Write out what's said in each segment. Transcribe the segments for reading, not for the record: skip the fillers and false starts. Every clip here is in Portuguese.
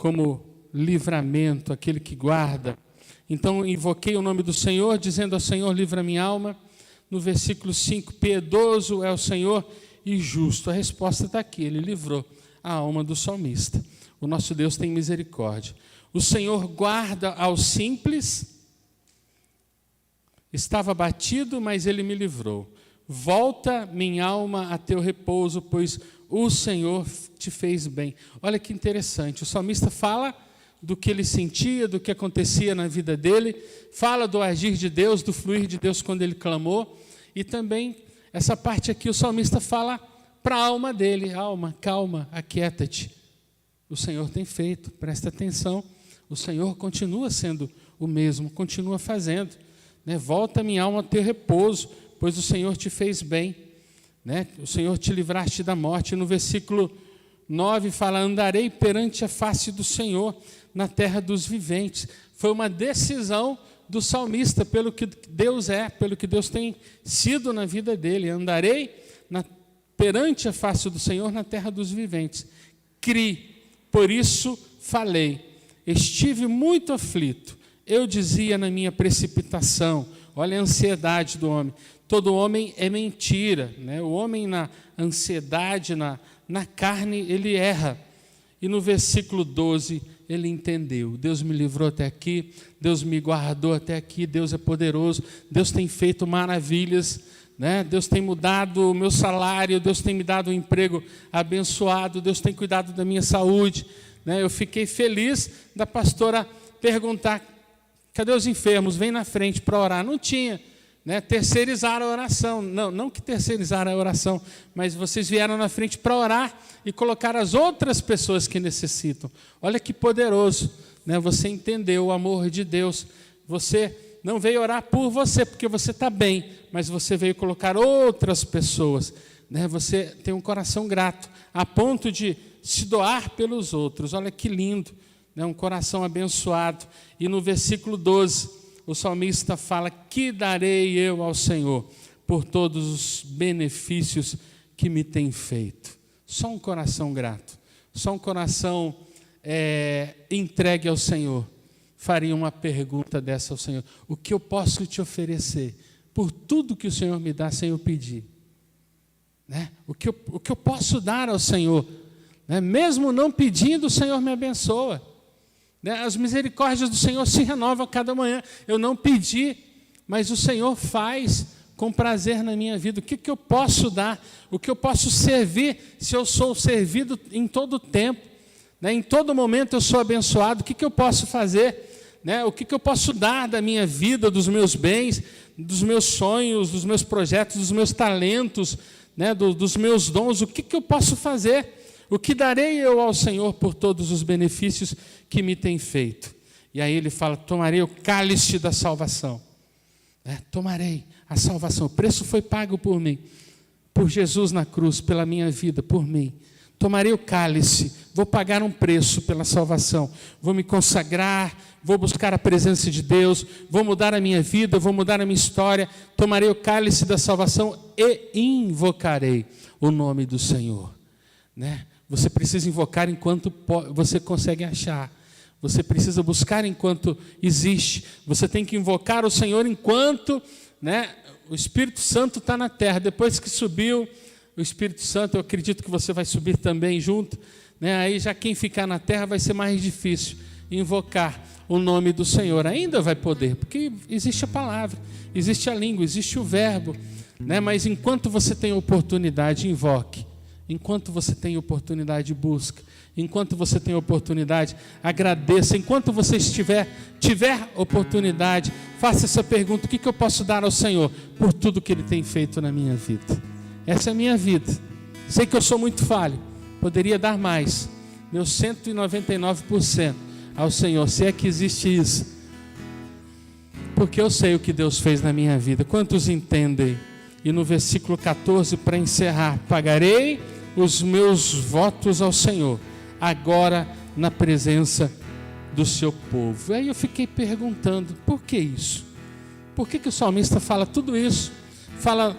como livramento, aquele que guarda. Então invoquei o nome do Senhor, dizendo ao Senhor, livra minha alma. No versículo 5, piedoso é o Senhor e justo. A resposta está aqui, ele livrou a alma do salmista. O nosso Deus tem misericórdia. O Senhor guarda aos simples. Estava abatido, mas ele me livrou. Volta minha alma a teu repouso, pois o Senhor te fez bem. Olha que interessante, o salmista fala do que ele sentia, do que acontecia na vida dele, fala do agir de Deus, do fluir de Deus quando ele clamou, e também essa parte aqui o salmista fala para a alma dele, alma, calma, aquieta-te. O Senhor tem feito, presta atenção, o Senhor continua sendo o mesmo, continua fazendo, né? Volta minha alma a teu repouso, pois o Senhor te fez bem, né? O Senhor te livraste da morte. No versículo 9 fala, andarei perante a face do Senhor na terra dos viventes. Foi uma decisão do salmista, pelo que Deus é, pelo que Deus tem sido na vida dele. Andarei perante a face do Senhor na terra dos viventes. Criei, por isso falei. Estive muito aflito. Eu dizia na minha precipitação, olha a ansiedade do homem. Todo homem é mentira, né? O homem na ansiedade, na carne, ele erra. E no versículo 12, ele entendeu. Deus me livrou até aqui, Deus me guardou até aqui, Deus é poderoso, Deus tem feito maravilhas, né? Deus tem mudado o meu salário, Deus tem me dado um emprego abençoado, Deus tem cuidado da minha saúde, né? Eu fiquei feliz da pastora perguntar, cadê os enfermos? Vem na frente para orar. Não tinha. Né, terceirizar a oração, não que terceirizar a oração, mas vocês vieram na frente para orar e colocar as outras pessoas que necessitam. Olha que poderoso, né? Você entendeu o amor de Deus, você não veio orar por você, porque você está bem, mas você veio colocar outras pessoas, né? Você tem um coração grato, a ponto de se doar pelos outros. Olha que lindo, né? Um coração abençoado. E no versículo 12, o salmista fala, que darei eu ao Senhor por todos os benefícios que me tem feito? Só um coração grato, só um coração entregue ao Senhor, faria uma pergunta dessa ao Senhor. O que eu posso te oferecer por tudo que o Senhor me dá sem eu pedir? Né? O que eu posso dar ao Senhor? Né? Mesmo não pedindo, o Senhor me abençoa. As misericórdias do Senhor se renovam a cada manhã. Eu não pedi, mas o Senhor faz com prazer na minha vida. O que eu posso dar? O que eu posso servir se eu sou servido em todo o tempo? Em todo momento eu sou abençoado. O que eu posso fazer? O que eu posso dar da minha vida, dos meus bens, dos meus sonhos, dos meus projetos, dos meus talentos, dos meus dons? O que eu posso fazer? O que darei eu ao Senhor por todos os benefícios que me tem feito? E aí ele fala, tomarei o cálice da salvação. Tomarei a salvação. O preço foi pago por mim, por Jesus na cruz, pela minha vida, por mim. Tomarei o cálice, vou pagar um preço pela salvação. Vou me consagrar, vou buscar a presença de Deus, vou mudar a minha vida, vou mudar a minha história. Tomarei o cálice da salvação e invocarei o nome do Senhor. Você precisa invocar enquanto você consegue achar. Você precisa buscar enquanto existe. Você tem que invocar o Senhor enquanto o Espírito Santo está na terra. Depois que subiu o Espírito Santo, eu acredito que você vai subir também junto. Aí já quem ficar na terra vai ser mais difícil invocar o nome do Senhor. Ainda vai poder, porque existe a palavra, existe a língua, existe o verbo. Mas enquanto você tem oportunidade, invoque. Enquanto você tem oportunidade, busca. Enquanto você tem oportunidade, agradeça. Enquanto você tiver oportunidade, faça essa pergunta: o que eu posso dar ao Senhor por tudo que Ele tem feito na minha vida? Essa é a minha vida. Sei que eu sou muito falho, poderia dar mais, meu 199% ao Senhor, se é que existe isso, porque eu sei o que Deus fez na minha vida. Quantos entendem? E no versículo 14, para encerrar, pagarei os meus votos ao Senhor, agora na presença do seu povo. Aí eu fiquei perguntando, por que isso? Por que o salmista fala tudo isso? Fala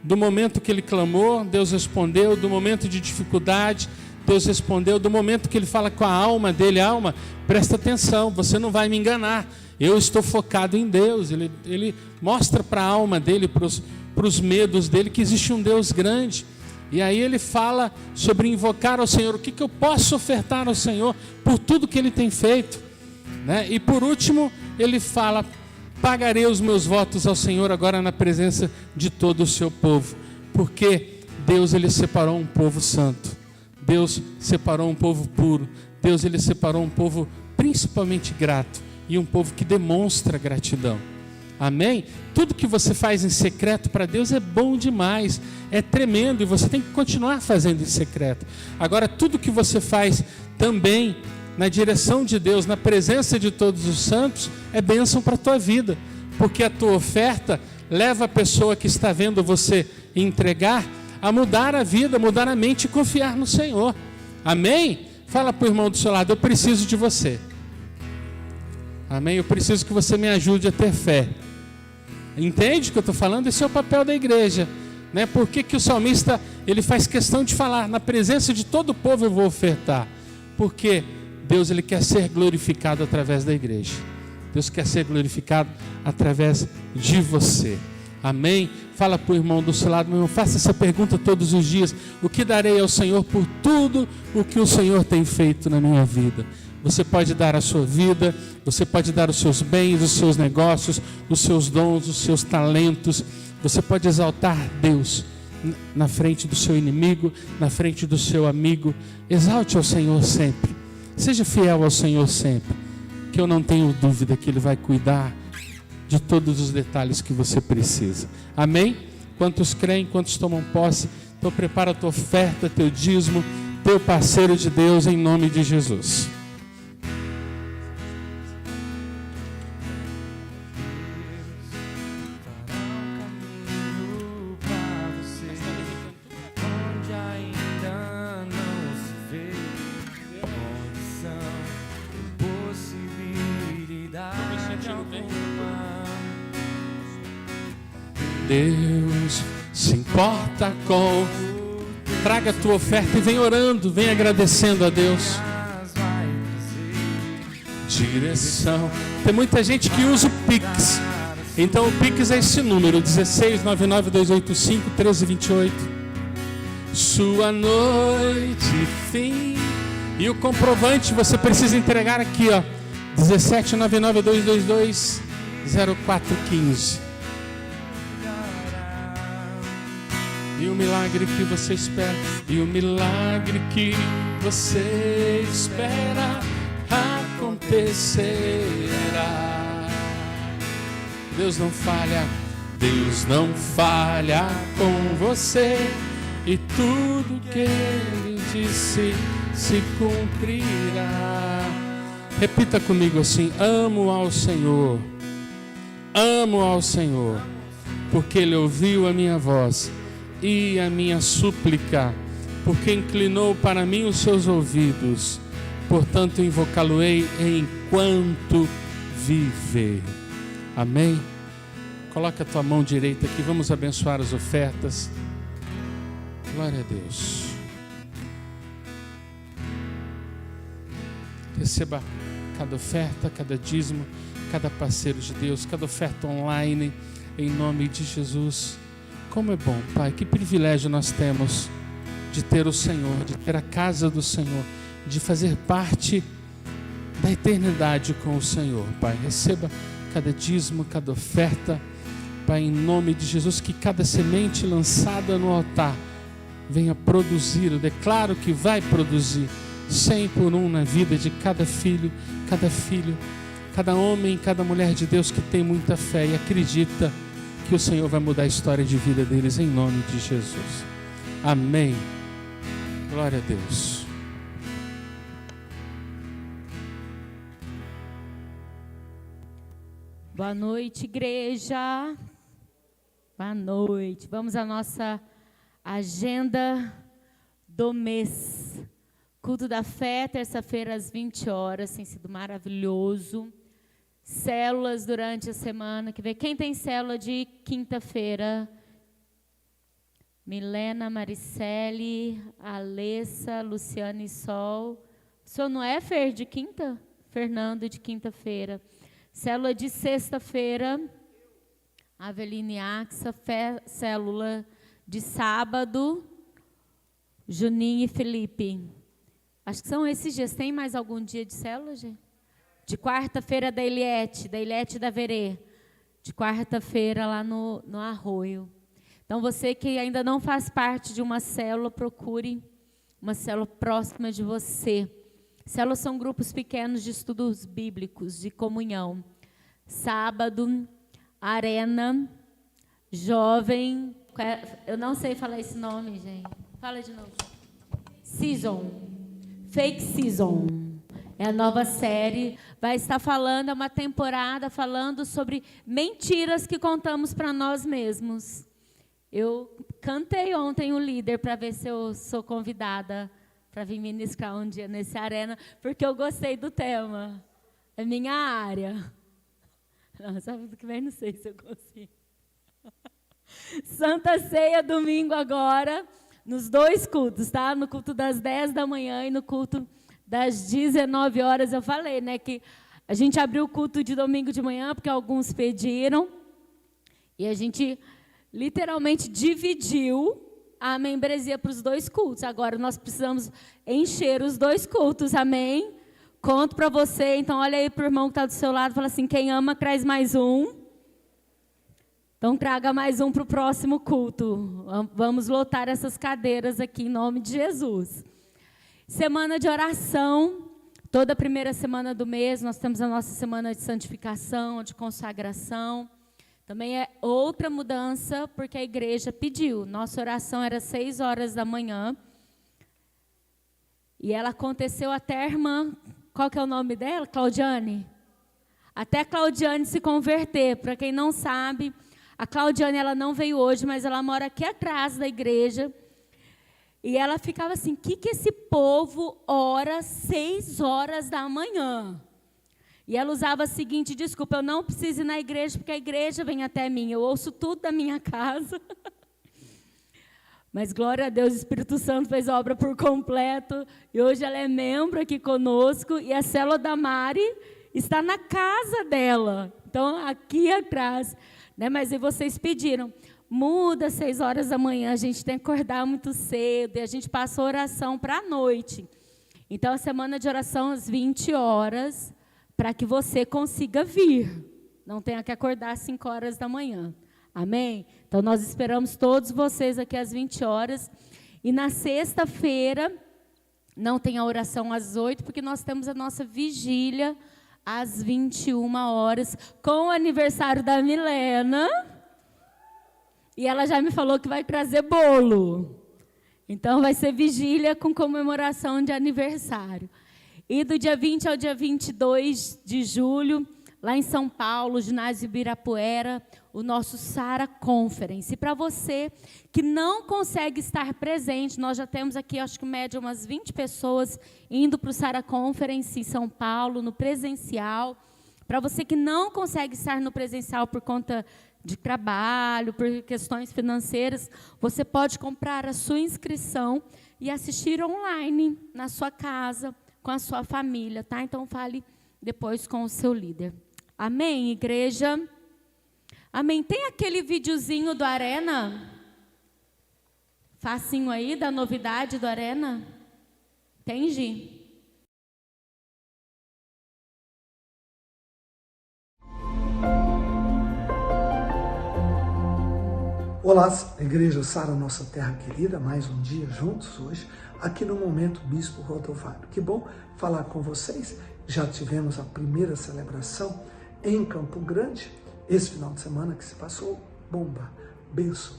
do momento que ele clamou, Deus respondeu, do momento de dificuldade, Deus respondeu, do momento que ele fala com a alma dele, alma, presta atenção, você não vai me enganar, eu estou focado em Deus. Ele mostra para a alma dele, para os medos dele, que existe um Deus grande. E aí ele fala sobre invocar ao Senhor, o que eu posso ofertar ao Senhor por tudo que Ele tem feito, né? E por último, ele fala, pagarei os meus votos ao Senhor agora na presença de todo o seu povo, porque Deus, Ele separou um povo santo, Deus separou um povo puro, Deus, Ele separou um povo principalmente grato, e um povo que demonstra gratidão. Amém? Tudo que você faz em secreto para Deus é bom demais, é tremendo, e você tem que continuar fazendo em secreto. Agora, tudo que você faz também na direção de Deus, na presença de todos os santos, é bênção para a tua vida, porque a tua oferta leva a pessoa que está vendo você entregar a mudar a vida, mudar a mente e confiar no Senhor. Amém? Fala para o irmão do seu lado, eu preciso de você. Amém? Eu preciso que você me ajude a ter fé. Entende o que eu estou falando? Esse é o papel da igreja, né? Por que o salmista ele faz questão de falar, na presença de todo o povo eu vou ofertar? Porque Deus, Ele quer ser glorificado através da igreja. Deus quer ser glorificado através de você. Amém? Fala para o irmão do seu lado, meu irmão, faça essa pergunta todos os dias. O que darei ao Senhor por tudo o que o Senhor tem feito na minha vida? Você pode dar a sua vida, você pode dar os seus bens, os seus negócios, os seus dons, os seus talentos. Você pode exaltar Deus na frente do seu inimigo, na frente do seu amigo. Exalte ao Senhor sempre. Seja fiel ao Senhor sempre, que eu não tenho dúvida que Ele vai cuidar de todos os detalhes que você precisa. Amém? Quantos creem, quantos tomam posse? Então prepara a tua oferta, teu dízimo, teu parceiro de Deus, em nome de Jesus. Deus se importa com. Traga a tua oferta e vem orando, vem agradecendo a Deus. Direção. Tem muita gente que usa o Pix. Então o Pix é esse número, 1699-285-1328. Sua noite fim. E o comprovante você precisa entregar aqui, ó, 1799-222-0415. E o milagre que você espera, e o milagre que você espera acontecerá. Deus não falha, Deus não falha com você, e tudo que Ele disse se cumprirá. Repita comigo assim: amo ao Senhor, porque Ele ouviu a minha voz e a minha súplica, porque inclinou para mim os seus ouvidos. Portanto, invocá-lo-ei enquanto viver. Amém? Coloca a tua mão direita aqui, vamos abençoar as ofertas. Glória a Deus. Receba cada oferta, cada dízimo, cada parceiro de Deus, cada oferta online, em nome de Jesus. Como é bom, Pai, que privilégio nós temos de ter o Senhor, de ter a casa do Senhor, de fazer parte da eternidade com o Senhor, Pai. Receba cada dízimo, cada oferta, Pai, em nome de Jesus, que cada semente lançada no altar venha produzir, eu declaro que vai produzir 100 por 1 na vida de cada filho, cada homem, cada mulher de Deus que tem muita fé e acredita que o Senhor vai mudar a história de vida deles em nome de Jesus. Amém. Glória a Deus. Boa noite, igreja. Boa noite. Vamos à nossa agenda do mês. Culto da fé, terça-feira às 20 horas. Tem sido maravilhoso. Células durante a semana. Quem tem célula de quinta-feira? Milena, Maricele, Alessa, Luciane e Sol. O senhor não é, Fer, de quinta? Fernando, de quinta-feira. Célula de sexta-feira, Aveline Axa. Célula de sábado, Juninho e Felipe. Acho que são esses dias. Tem mais algum dia de célula, gente? De quarta-feira, da Eliette e da Verê. De quarta-feira, lá no Arroio. Então, você que ainda não faz parte de uma célula, procure uma célula próxima de você. Células são grupos pequenos de estudos bíblicos, de comunhão. Sábado, Arena, Jovem, eu não sei falar esse nome, gente. Fala de novo. Season, Fake Season. É a nova série. Vai estar falando, é uma temporada falando sobre mentiras que contamos para nós mesmos. Eu cantei ontem o líder para ver se eu sou convidada para vir ministrar um dia nesse Arena, porque eu gostei do tema. É minha área. Não, sabe do que vem? Não sei se eu consigo. Santa Ceia, domingo agora, nos 2 cultos, tá? No culto das 10 da manhã e no culto das 19 horas. Eu falei, né, que a gente abriu o culto de domingo de manhã, porque alguns pediram, e a gente literalmente dividiu a membresia para os 2 cultos. Agora nós precisamos encher os 2 cultos, amém? Conto para você, então olha aí para o irmão que está do seu lado, fala assim, quem ama, traz mais um. Então traga mais um para o próximo culto. Vamos lotar essas cadeiras aqui em nome de Jesus. Semana de oração, toda primeira semana do mês, nós temos a nossa semana de santificação, de consagração. Também é outra mudança, porque a igreja pediu. Nossa oração era 6 horas da manhã. E ela aconteceu até a irmã, qual que é o nome dela? Claudiane. Até a Claudiane se converter. Para quem não sabe, a Claudiane ela não veio hoje, mas ela mora aqui atrás da igreja. E ela ficava assim, o que esse povo ora 6 horas da manhã? E ela usava a seguinte desculpa, eu não preciso ir na igreja, porque a igreja vem até mim, eu ouço tudo da minha casa. Mas glória a Deus, o Espírito Santo fez a obra por completo, e hoje ela é membro aqui conosco, e a célula da Mari está na casa dela, então aqui atrás. Né? Mas e vocês pediram, muda 6 horas da manhã, a gente tem que acordar muito cedo, e a gente passa a oração para a noite. Então a semana de oração às 20 horas, para que você consiga vir. Não tenha que acordar às 5 horas da manhã. Amém? Então, nós esperamos todos vocês aqui às 20 horas. E na sexta-feira, não tem a oração às 8, porque nós temos a nossa vigília às 21 horas, com o aniversário da Milena. E ela já me falou que vai trazer bolo. Então, vai ser vigília com comemoração de aniversário. E do dia 20 ao dia 22 de julho, lá em São Paulo, ginásio Ibirapuera, o nosso Sara Conference. E para você que não consegue estar presente, nós já temos aqui, acho que média, umas 20 pessoas indo para o Sara Conference em São Paulo, no presencial. Para você que não consegue estar no presencial por conta de trabalho, por questões financeiras, você pode comprar a sua inscrição e assistir online, na sua casa, com a sua família, tá? Então, fale depois com o seu líder. Amém, igreja? Amém. Tem aquele videozinho do Arena? Facinho aí, da novidade do Arena? Tem, Gi? Olá, Igreja Sara, nossa terra querida, mais um dia juntos hoje, aqui no Momento Bispo Rodovalho. Que bom falar com vocês. Já tivemos a primeira celebração em Campo Grande, esse final de semana que se passou, bomba, benção,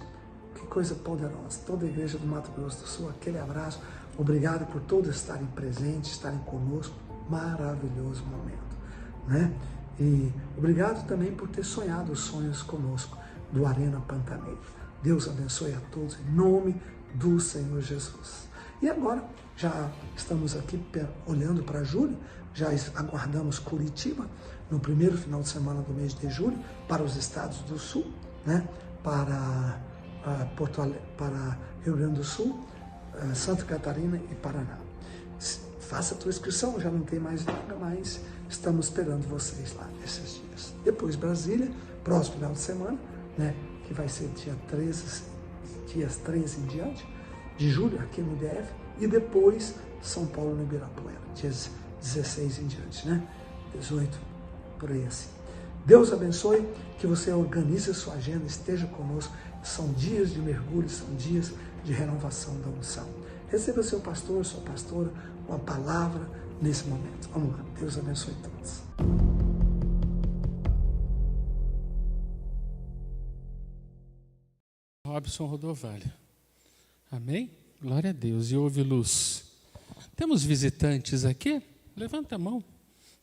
que coisa poderosa. Toda a Igreja do Mato Grosso do Sul, aquele abraço, obrigado por todos estarem presentes, estarem conosco, maravilhoso momento, né? E obrigado também por ter sonhado os sonhos conosco do Arena Pantaneiro. Deus abençoe a todos em nome do Senhor Jesus. E agora, já estamos aqui olhando para julho, já aguardamos Curitiba no primeiro final de semana do mês de julho, para os estados do sul, né? Para para Rio Grande do Sul, Santa Catarina e Paraná. Faça a tua inscrição, já não tem mais vaga, mas estamos esperando vocês lá nesses dias. Depois Brasília, próximo final de semana, né, que vai ser dias 13 em diante, de julho, aqui no DF, e depois São Paulo no Ibirapuera, dias 16 em diante, né? 18, por aí assim. Deus abençoe, que você organize a sua agenda, esteja conosco. São dias de mergulho, são dias de renovação da unção. Receba seu pastor, sua pastora, uma palavra nesse momento. Vamos lá, Deus abençoe todos. Robson Rodovalho. Amém? Glória a Deus. E houve luz. Temos visitantes aqui? Levanta a mão.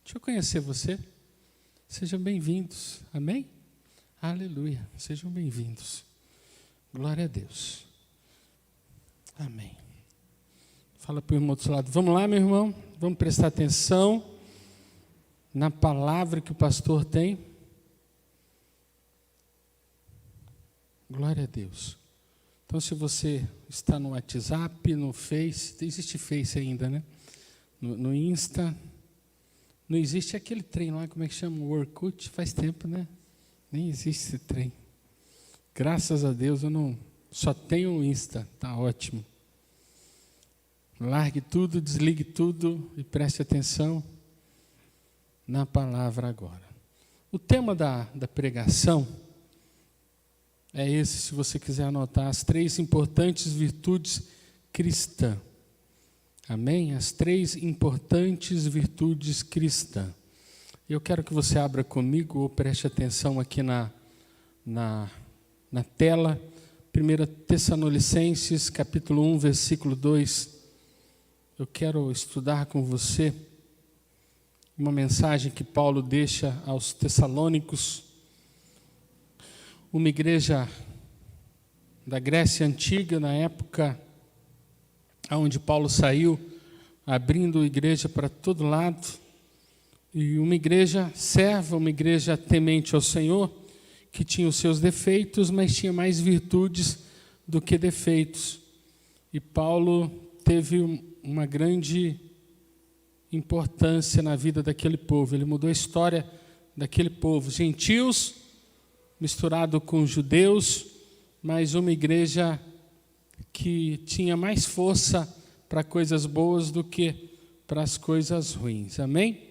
Deixa eu conhecer você. Sejam bem-vindos. Amém? Aleluia. Sejam bem-vindos. Glória a Deus. Amém. Fala para o irmão do outro lado. Vamos lá, meu irmão. Vamos prestar atenção na palavra que o pastor tem. Glória a Deus. Então, se você está no WhatsApp, no Face, existe Face ainda, né? No Insta, não existe aquele trem lá, como é que chama? O Orkut, faz tempo, né? Nem existe esse trem. Graças a Deus, eu não só tenho o Insta, tá ótimo. Largue tudo, desligue tudo e preste atenção na palavra agora. O tema da pregação é esse, se você quiser anotar, as 3 importantes virtudes cristãs. Amém? As 3 importantes virtudes cristãs. Eu quero que você abra comigo, ou preste atenção aqui na tela, 1 Tessalonicenses, capítulo 1, versículo 2. Eu quero estudar com você uma mensagem que Paulo deixa aos Tessalônicos, uma igreja da Grécia Antiga, na época onde Paulo saiu, abrindo igreja para todo lado, e uma igreja serva, uma igreja temente ao Senhor, que tinha os seus defeitos, mas tinha mais virtudes do que defeitos. E Paulo teve uma grande importância na vida daquele povo. Ele mudou a história daquele povo. Gentios misturado com judeus, mas uma igreja que tinha mais força para coisas boas do que para as coisas ruins. Amém?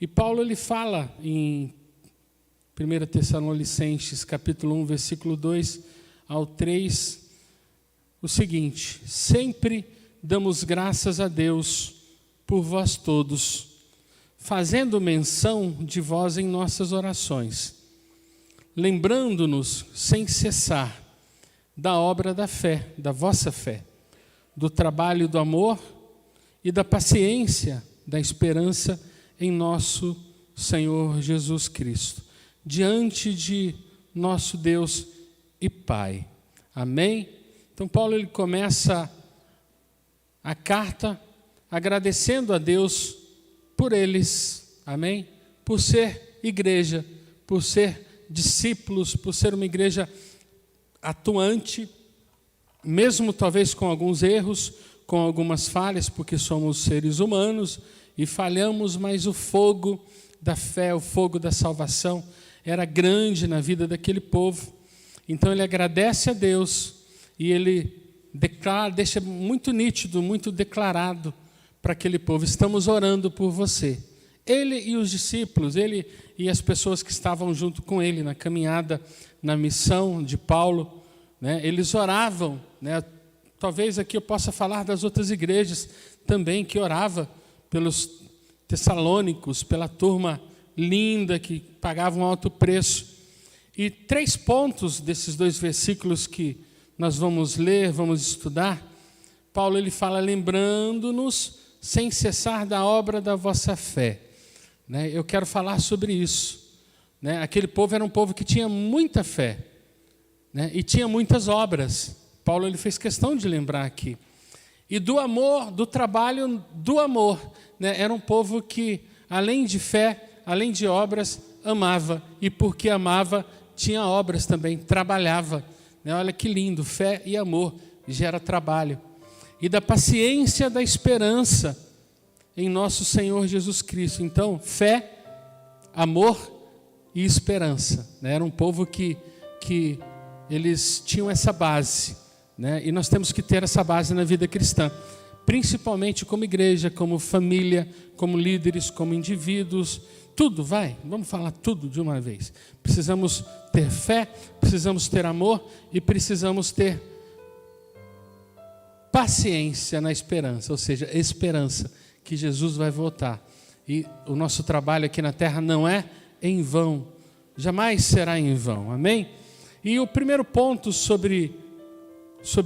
E Paulo ele fala em 1 Tessalonicenses, capítulo 1, versículo 2 ao 3, o seguinte: sempre damos graças a Deus por vós todos, fazendo menção de vós em nossas orações, lembrando-nos sem cessar da obra da fé, da vossa fé, do trabalho do amor e da paciência, da esperança em nosso Senhor Jesus Cristo, diante de nosso Deus e Pai. Amém? Então Paulo ele começa a carta agradecendo a Deus por eles, amém? Por ser igreja, por ser discípulos, por ser uma igreja atuante, mesmo talvez com alguns erros, com algumas falhas, porque somos seres humanos e falhamos, mas o fogo da fé, o fogo da salvação era grande na vida daquele povo. Então ele agradece a Deus e ele declara, deixa muito nítido, muito declarado para aquele povo: estamos orando por você. Ele e os discípulos, ele e as pessoas que estavam junto com ele na caminhada, na missão de Paulo, né, eles oravam, né, talvez aqui eu possa falar das outras igrejas também, que orava pelos tessalônicos, pela turma linda que pagava um alto preço. E 3 pontos desses 2 versículos que nós vamos ler, vamos estudar, Paulo ele fala: lembrando-nos sem cessar da obra da vossa fé. Né? Eu quero falar sobre isso. Né? Aquele povo era um povo que tinha muita fé, né? E tinha muitas obras. Paulo ele fez questão de lembrar aqui. E do amor, do trabalho do amor. Né? Era um povo que, além de fé, além de obras, amava. E porque amava, tinha obras também, trabalhava. né? Olha que lindo, fé e amor gera trabalho. E da paciência da esperança em nosso Senhor Jesus Cristo. Então, fé, amor e esperança, né? Era um povo que eles tinham essa base, né? E nós temos que ter essa base na vida cristã, principalmente como igreja, como família, como líderes, como indivíduos, tudo, vamos falar tudo de uma vez. Precisamos ter fé, precisamos ter amor e precisamos ter paciência na esperança, ou seja, esperança que Jesus vai voltar. E o nosso trabalho aqui na terra não é em vão, jamais será em vão, amém? E o primeiro ponto sobre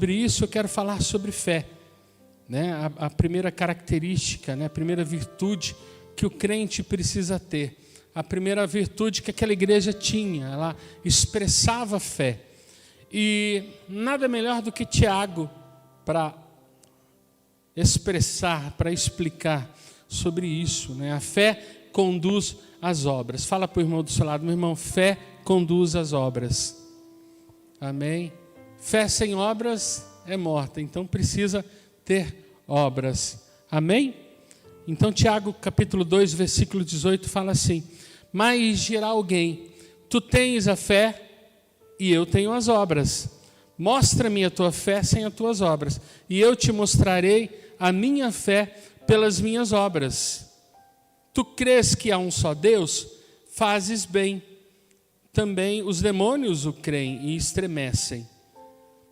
isso, eu quero falar sobre fé, né? A primeira característica, né? A primeira virtude que o crente precisa ter, a primeira virtude que aquela igreja tinha, ela expressava fé. E nada melhor do que Tiago para expressar, para explicar sobre isso, né? A fé conduz às obras. Fala para o irmão do seu lado, meu irmão, fé conduz às obras. Amém? Fé sem obras é morta, então precisa ter obras. Amém? Então Tiago capítulo 2, versículo 18 fala assim: mas dirá alguém, tu tens a fé e eu tenho as obras. Mostra-me a tua fé sem as tuas obras, e eu te mostrarei a minha fé pelas minhas obras. Tu crês que há um só Deus? Fazes bem. Também os demônios o creem e estremecem.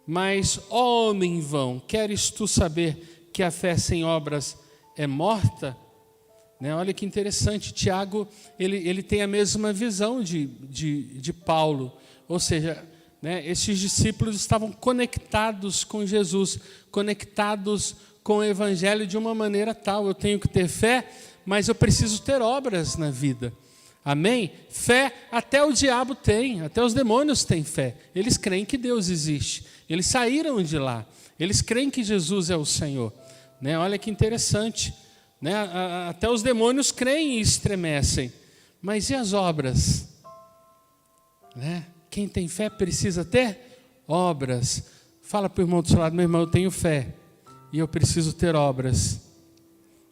Mas, ó homem vão, queres tu saber que a fé sem obras é morta? Né? Olha que interessante, Tiago, ele tem a mesma visão de Paulo. Ou seja, né, esses discípulos estavam conectados com Jesus, conectados com o Evangelho de uma maneira tal. Eu tenho que ter fé, mas eu preciso ter obras na vida. Amém? Fé até o diabo tem, até os demônios têm fé. Eles creem que Deus existe. Eles saíram de lá. Eles creem que Jesus é o Senhor. Né? Olha que interessante. Né? Até os demônios creem e estremecem. Mas e as obras? Né? Quem tem fé precisa ter obras. Fala para o irmão do seu lado, meu irmão, eu tenho fé e eu preciso ter obras.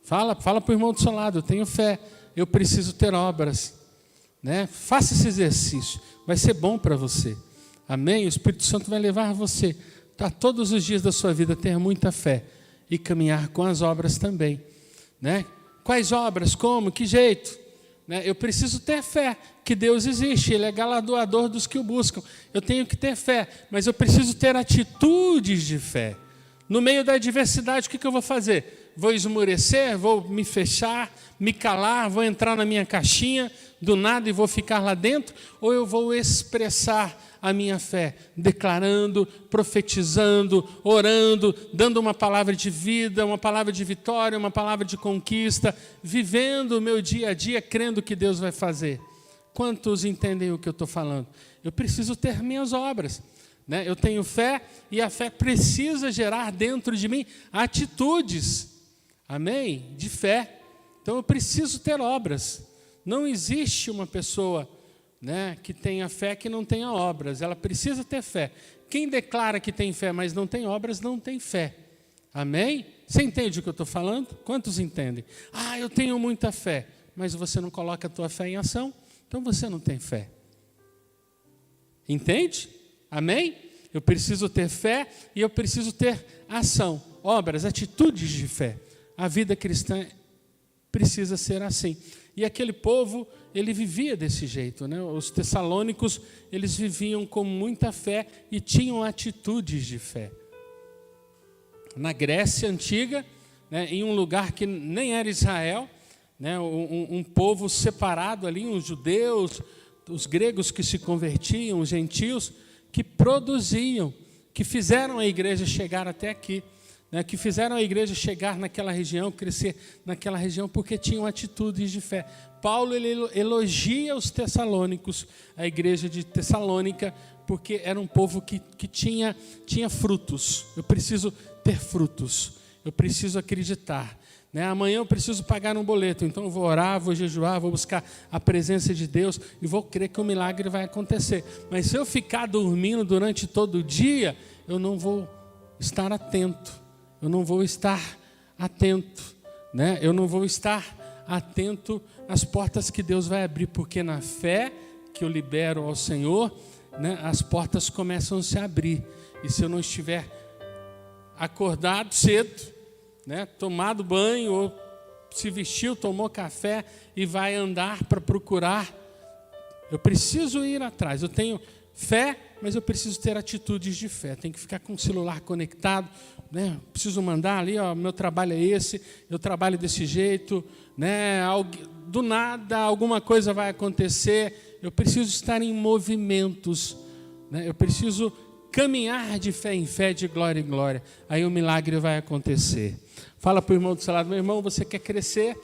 Fala para o irmão do seu lado, eu tenho fé, eu preciso ter obras. Né? Faça esse exercício, vai ser bom para você. Amém? O Espírito Santo vai levar você a todos os dias da sua vida ter muita fé e caminhar com as obras também. Né? Quais obras? Como? Que jeito? Né? Eu preciso ter fé que Deus existe, Ele é galardoador dos que o buscam. Eu tenho que ter fé, mas eu preciso ter atitudes de fé. No meio da adversidade, o que eu vou fazer? Vou esmorecer? Vou me fechar, me calar? Vou entrar na minha caixinha do nada e vou ficar lá dentro? Ou eu vou expressar a minha fé, declarando, profetizando, orando, dando uma palavra de vida, uma palavra de vitória, uma palavra de conquista, vivendo o meu dia a dia, crendo que Deus vai fazer? Quantos entendem o que eu estou falando? Eu preciso ter minhas obras. Né? Eu tenho fé e a fé precisa gerar dentro de mim atitudes. Amém? De fé. Então eu preciso ter obras. Não existe uma pessoa, né, que tenha fé que não tenha obras. Ela precisa ter fé. Quem declara que tem fé, mas não tem obras, não tem fé. Amém? Você entende o que eu estou falando? Quantos entendem? Ah, eu tenho muita fé, mas você não coloca a tua fé em ação, então você não tem fé. Entende? Amém? Eu preciso ter fé e eu preciso ter ação, obras, atitudes de fé. A vida cristã precisa ser assim. E aquele povo, ele vivia desse jeito, né? Os tessalônicos, eles viviam com muita fé e tinham atitudes de fé. Na Grécia Antiga, né, em um lugar que nem era Israel, né, um povo separado ali, os judeus, os gregos que se convertiam, os gentios, que produziam, que fizeram a igreja chegar até aqui, né, que fizeram a igreja chegar naquela região, crescer naquela região, porque tinham atitudes de fé. Paulo ele elogia os tessalônicos, a igreja de Tessalônica, porque era um povo que tinha frutos. Eu preciso ter frutos, eu preciso acreditar. né? Amanhã eu preciso pagar um boleto, então eu vou orar, vou jejuar, vou buscar a presença de Deus e vou crer que o milagre vai acontecer. Mas se eu ficar dormindo durante todo o dia, eu não vou estar atento, eu não vou estar atento, né? Eu não vou estar atento às portas que Deus vai abrir, porque na fé que eu libero ao Senhor, né, as portas começam a se abrir. E se eu não estiver acordado cedo, né, tomado banho, ou se vestiu, tomou café e vai andar para procurar, eu preciso ir atrás. Eu tenho fé, mas eu preciso ter atitudes de fé. Tenho que ficar com o celular conectado, né? Preciso mandar ali, ó, meu trabalho é esse, eu trabalho desse jeito, né? Do nada alguma coisa vai acontecer. Eu preciso estar em movimentos, né? Eu preciso caminhar de fé em fé, de glória em glória. Aí o milagre vai acontecer. Fala para o irmão do seu lado: meu irmão, você quer crescer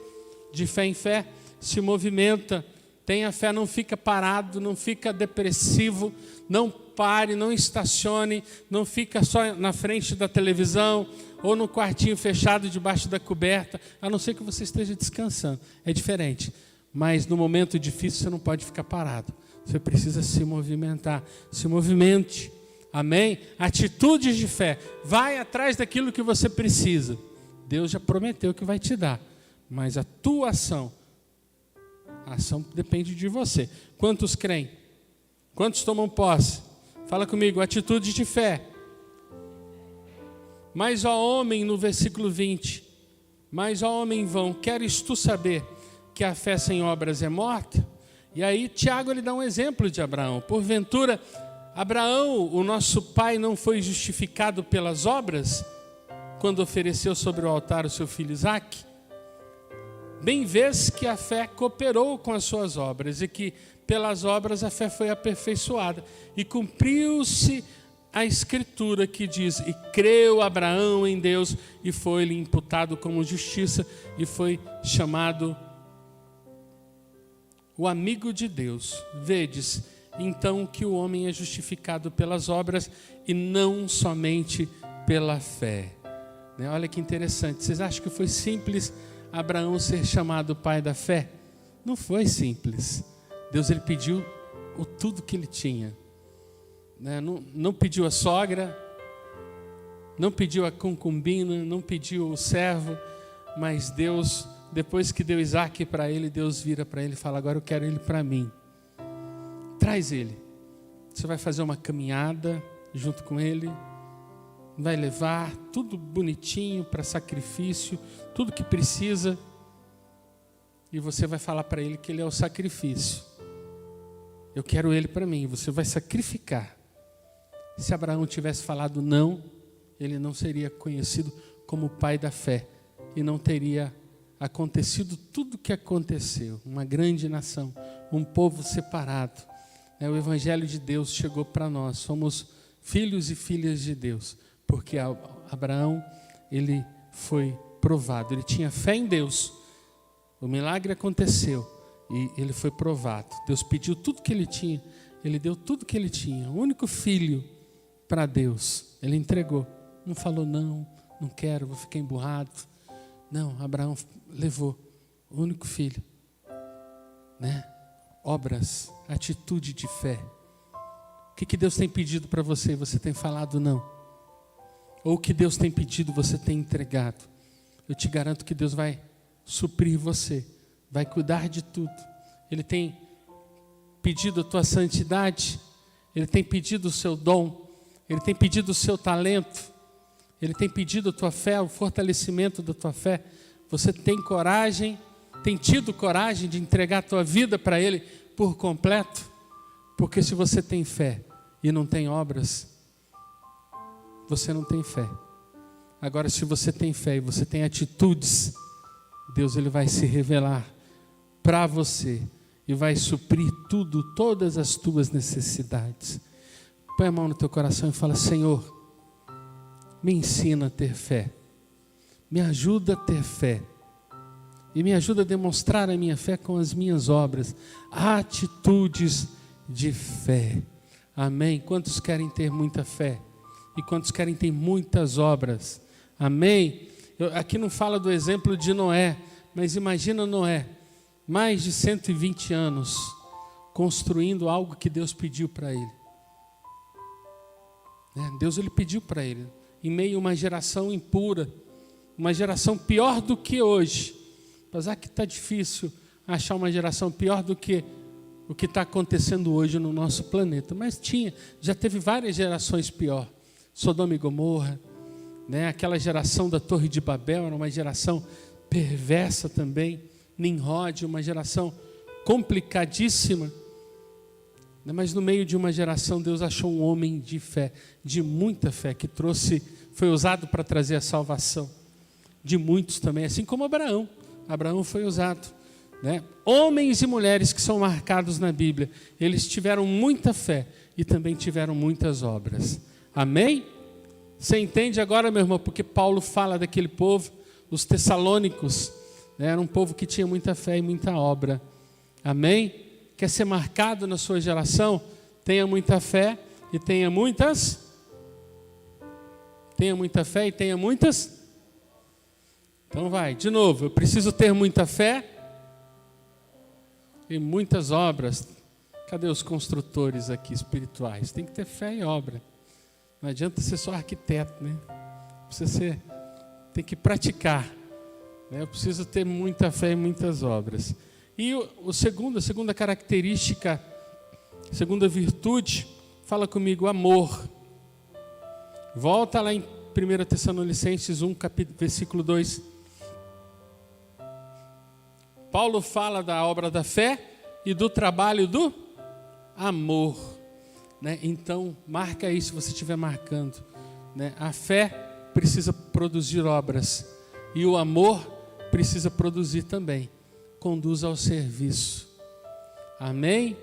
de fé em fé? Se movimenta, tenha fé, não fica parado, não fica depressivo, não pare, não estacione, não fica só na frente da televisão ou no quartinho fechado debaixo da coberta, a não ser que você esteja descansando. É diferente, mas no momento difícil você não pode ficar parado. Você precisa se movimentar. Se movimente. Amém? Atitudes de fé. Vai atrás daquilo que você precisa. Deus já prometeu que vai te dar. Mas a tua ação, a ação depende de você. Quantos creem? Quantos tomam posse? Fala comigo, atitudes de fé. Mas ó homem, no versículo 20. Mas ó homem vão, queres tu saber que a fé sem obras é morta? E aí Tiago ele dá um exemplo de Abraão. Porventura, Abraão, o nosso pai, não foi justificado pelas obras quando ofereceu sobre o altar o seu filho Isaque? Bem vês que a fé cooperou com as suas obras e que pelas obras a fé foi aperfeiçoada. E cumpriu-se a escritura que diz: e creu Abraão em Deus e foi-lhe imputado como justiça e foi chamado o amigo de Deus. Vedes então que o homem é justificado pelas obras e não somente pela fé. Olha que interessante. Vocês acham que foi simples Abraão ser chamado pai da fé? Não foi simples. Deus ele pediu tudo que ele tinha. Não pediu a sogra, não pediu a concubina, não pediu o servo, mas Deus, depois que deu Isaque para ele, Deus vira para ele e fala: agora eu quero ele para mim. Traz ele. Você vai fazer uma caminhada junto com ele, vai levar tudo bonitinho para sacrifício, tudo que precisa, e você vai falar para ele que ele é o sacrifício. Eu quero ele para mim. Você vai sacrificar. Se Abraão tivesse falado não, ele não seria conhecido como o pai da fé e não teria acontecido tudo o que aconteceu. Uma grande nação, um povo separado. O Evangelho de Deus chegou para nós. Somos filhos e filhas de Deus, porque Abraão ele foi provado. Ele tinha fé em Deus. O milagre aconteceu e ele foi provado. Deus pediu tudo que ele tinha. Ele deu tudo que ele tinha. O único filho para Deus. Ele entregou. Não falou não quero, vou ficar emburrado. Não, Abraão levou o único filho. Obras, atitude de fé. O que Deus tem pedido para você? Você tem falado não. Ou o que Deus tem pedido, você tem entregado. Eu te garanto que Deus vai suprir você, vai cuidar de tudo. Ele tem pedido a tua santidade, Ele tem pedido o seu dom, Ele tem pedido o seu talento, Ele tem pedido a tua fé, o fortalecimento da tua fé. Você tem coragem, tem tido coragem de entregar a tua vida para Ele por completo? Porque se você tem fé e não tem obras, você não tem fé. Agora, se você tem fé e você tem atitudes, Deus ele vai se revelar para você e vai suprir tudo, todas as tuas necessidades. Põe a mão no teu coração e fala: Senhor, me ensina a ter fé, me ajuda a ter fé e me ajuda a demonstrar a minha fé com as minhas obras, atitudes de fé. Amém? Quantos querem ter muita fé? E quantos querem ter muitas obras? Amém? Aqui não fala do exemplo de Noé, mas imagina Noé, mais de 120 anos, construindo algo que Deus pediu para ele. Deus ele pediu para ele, em meio a uma geração impura, uma geração pior do que hoje. Apesar que está difícil achar uma geração pior do que o que está acontecendo hoje no nosso planeta. Mas já teve várias gerações pior. Sodoma e Gomorra, aquela geração da Torre de Babel, era uma geração perversa também. Nimrod, uma geração complicadíssima. Mas no meio de uma geração, Deus achou um homem de fé, de muita fé, que foi usado para trazer a salvação de muitos também, assim como Abraão. Abraão foi usado. Homens e mulheres que são marcados na Bíblia, eles tiveram muita fé e também tiveram muitas obras. Amém? Você entende agora, meu irmão, porque Paulo fala daquele povo, os tessalônicos, era um povo que tinha muita fé e muita obra. Amém? Quer ser marcado na sua geração? Tenha muita fé e tenha muitas. Tenha muita fé e tenha muitas. Então vai, de novo, eu preciso ter muita fé e muitas obras. Cadê os construtores aqui espirituais? Tem que ter fé e obra. Não adianta ser só arquiteto, tem que praticar. Eu preciso ter muita fé e muitas obras. E a segunda característica, a segunda virtude, fala comigo, amor. Volta lá em 1 Tessalonicenses 1, versículo 2. Paulo fala da obra da fé e do trabalho do amor. Então, marca aí se você estiver marcando. A fé precisa produzir obras e o amor precisa produzir também. Conduz ao serviço. Amém?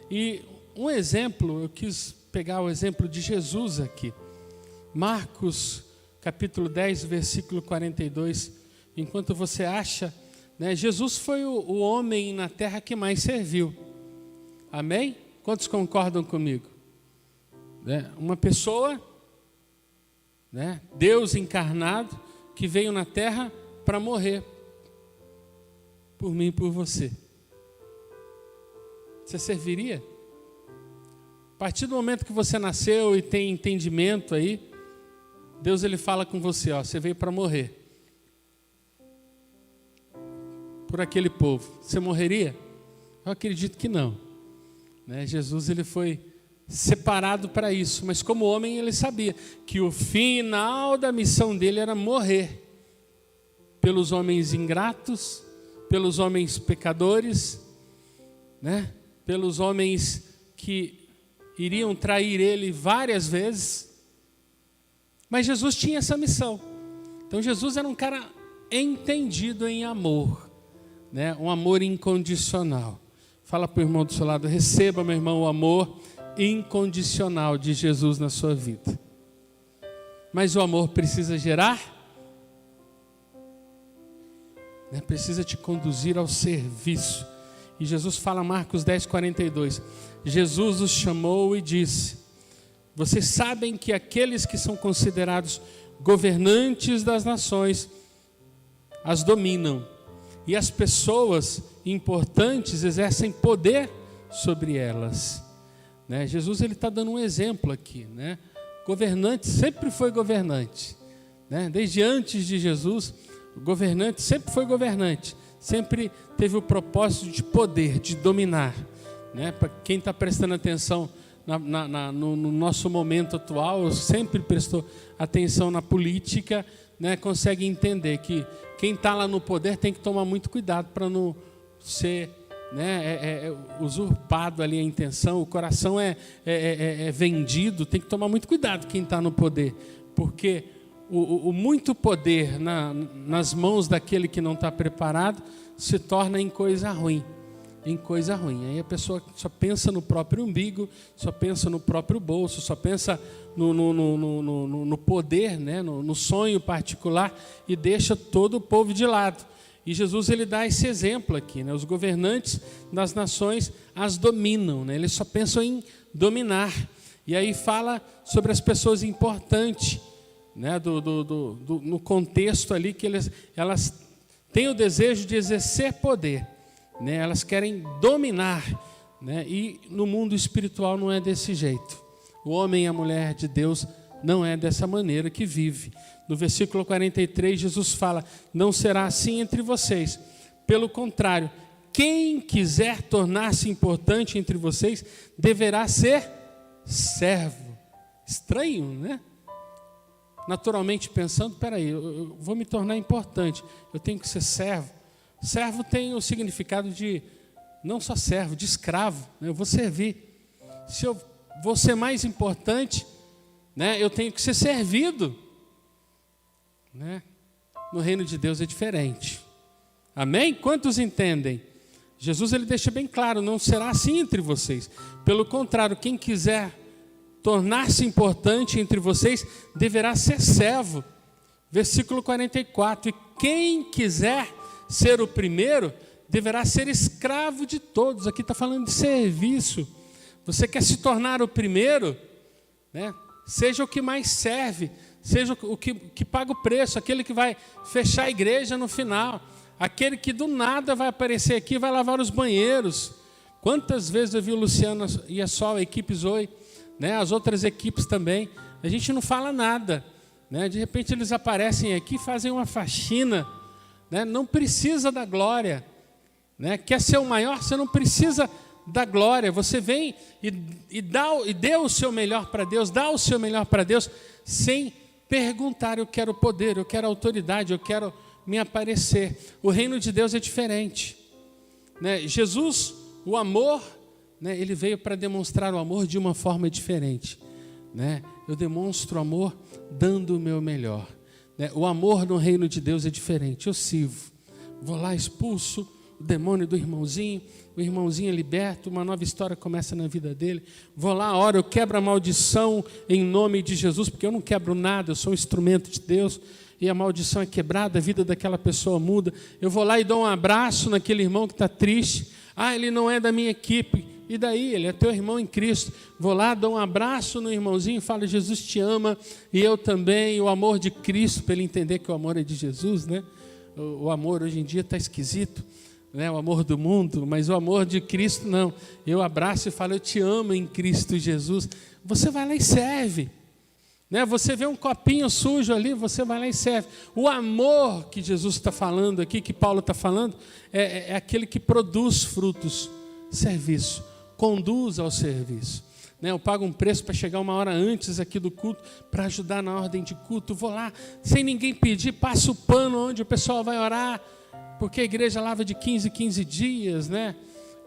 E um exemplo, eu quis pegar o exemplo de Jesus aqui. Marcos, capítulo 10, versículo 42. Enquanto você acha, Jesus foi o homem na terra que mais serviu. Amém? Quantos concordam comigo? Uma pessoa, Deus encarnado, que veio na terra para morrer. Por mim e por você. Você serviria? A partir do momento que você nasceu e tem entendimento aí, Deus ele fala com você, você veio para morrer. Por aquele povo. Você morreria? Eu acredito que não. Jesus ele foi separado para isso, mas como homem ele sabia que o final da missão dele era morrer pelos homens ingratos, pelos homens pecadores, pelos homens que iriam trair ele várias vezes. Mas Jesus tinha essa missão. Então Jesus era um cara entendido em amor, um amor incondicional. Fala para o irmão do seu lado, receba, meu irmão, o amor incondicional de Jesus na sua vida. Mas o amor precisa gerar, precisa te conduzir ao serviço. E Jesus fala, Marcos 10, 42. Jesus os chamou e disse: vocês sabem que aqueles que são considerados governantes das nações as dominam, e as pessoas importantes exercem poder sobre elas. Jesus ele está dando um exemplo aqui. Governante sempre foi governante. Desde antes de Jesus, o governante sempre foi governante. Sempre teve o propósito de poder, de dominar. Para quem está prestando atenção no nosso momento atual, sempre prestou atenção na política, consegue entender que quem está lá no poder tem que tomar muito cuidado para não ser usurpado ali a intenção, o coração é vendido, tem que tomar muito cuidado quem está no poder, porque o muito poder nas mãos daquele que não está preparado se torna em coisa ruim. Aí a pessoa só pensa no próprio umbigo, só pensa no próprio bolso, só pensa no poder, no sonho particular, e deixa todo o povo de lado. E Jesus ele dá esse exemplo aqui, os governantes das nações as dominam, eles só pensam em dominar. E aí fala sobre as pessoas importantes, né, no contexto ali que elas têm o desejo de exercer poder, né, elas querem dominar, né, e no mundo espiritual não é desse jeito. O homem e a mulher de Deus não é dessa maneira que vive. No versículo 43, Jesus fala: não será assim entre vocês. Pelo contrário, quem quiser tornar-se importante entre vocês deverá ser servo. Estranho, né? Naturalmente pensando, peraí, eu vou me tornar importante, eu tenho que ser servo. Servo tem o significado de, não só servo, de escravo, né? Eu vou servir. Se eu vou ser mais importante, né, eu tenho que ser servido, né? No reino de Deus é diferente. Amém? Quantos entendem? Jesus ele deixa bem claro, não será assim entre vocês. Pelo contrário, quem quiser tornar-se importante entre vocês deverá ser servo. Versículo 44, e quem quiser ser o primeiro deverá ser escravo de todos. Aqui está falando de serviço. Você quer se tornar o primeiro, né? Seja o que mais serve, seja o que paga o preço, aquele que vai fechar a igreja no final, aquele que do nada vai aparecer aqui e vai lavar os banheiros. Quantas vezes eu vi o Luciano e a Sol, a equipe Zoe, né? As outras equipes também, a gente não fala nada, né? De repente eles aparecem aqui e fazem uma faxina, né? Não precisa da glória, né? Quer ser o maior, você não precisa da glória, você vem e dê o seu melhor para Deus, dá o seu melhor para Deus, sem perguntar: eu quero poder, eu quero autoridade, eu quero me aparecer. O reino de Deus é diferente, né? Jesus, o amor, né, ele veio para demonstrar o amor de uma forma diferente, né? Eu demonstro amor dando o meu melhor, né? O amor no reino de Deus é diferente. Eu sirvo, vou lá, expulso o demônio do irmãozinho, o irmãozinho é liberto, uma nova história começa na vida dele. Vou lá, oro, eu quebro a maldição em nome de Jesus, porque eu não quebro nada, eu sou um instrumento de Deus, e a maldição é quebrada, a vida daquela pessoa muda. Eu vou lá e dou um abraço naquele irmão que está triste. Ah, ele não é da minha equipe, e daí? Ele é teu irmão em Cristo. Vou lá, dou um abraço no irmãozinho e falo: Jesus te ama, e eu também. O amor de Cristo, para ele entender que o amor é de Jesus, né? O amor hoje em dia está esquisito, né? O amor do mundo, mas o amor de Cristo não. Eu abraço e falo: eu te amo em Cristo Jesus. Você vai lá e serve, né? Você vê um copinho sujo ali, você vai lá e serve. O amor que Jesus está falando aqui, que Paulo está falando, é aquele que produz frutos. Serviço, conduz ao serviço, né? Eu pago um preço para chegar uma hora antes aqui do culto, para ajudar na ordem de culto. Vou lá, sem ninguém pedir, passo o pano onde o pessoal vai orar, porque a igreja lava de 15 em 15 dias, né?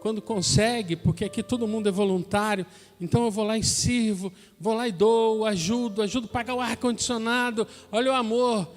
Quando consegue, porque aqui todo mundo é voluntário. Então eu vou lá e sirvo, vou lá e dou, ajudo a pagar o ar-condicionado. Olha o amor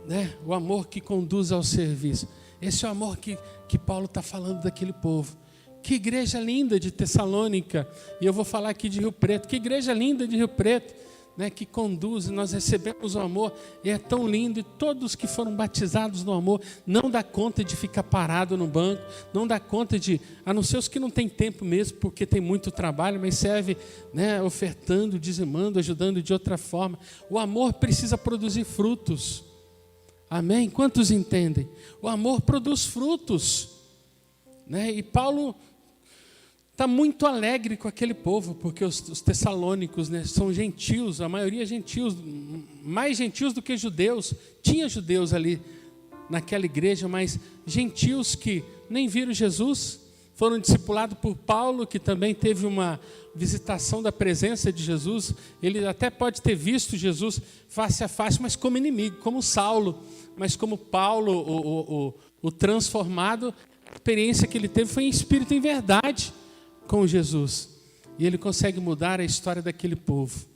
né? O amor que conduz ao serviço. Esse é o amor que Paulo está falando daquele povo. Que igreja linda de Tessalônica, e eu vou falar aqui de Rio Preto. Que igreja linda de Rio Preto, né, que conduz, nós recebemos o amor, e é tão lindo, e todos que foram batizados no amor, não dá conta de ficar parado no banco, não dá conta de, a não ser os que não têm tempo mesmo, porque tem muito trabalho, mas serve, né, ofertando, dizimando, ajudando de outra forma. O amor precisa produzir frutos, amém? Quantos entendem? O amor produz frutos, né? E Paulo está muito alegre com aquele povo, porque os tessalônicos, né, são gentios, a maioria gentios, mais gentios do que judeus. Tinha judeus ali naquela igreja, mas gentios que nem viram Jesus, foram discipulados por Paulo, que também teve uma visitação da presença de Jesus. Ele até pode ter visto Jesus face a face, mas como inimigo, como Saulo. Mas como Paulo, o transformado, a experiência que ele teve foi em espírito e em verdade com Jesus, e ele consegue mudar a história daquele povo,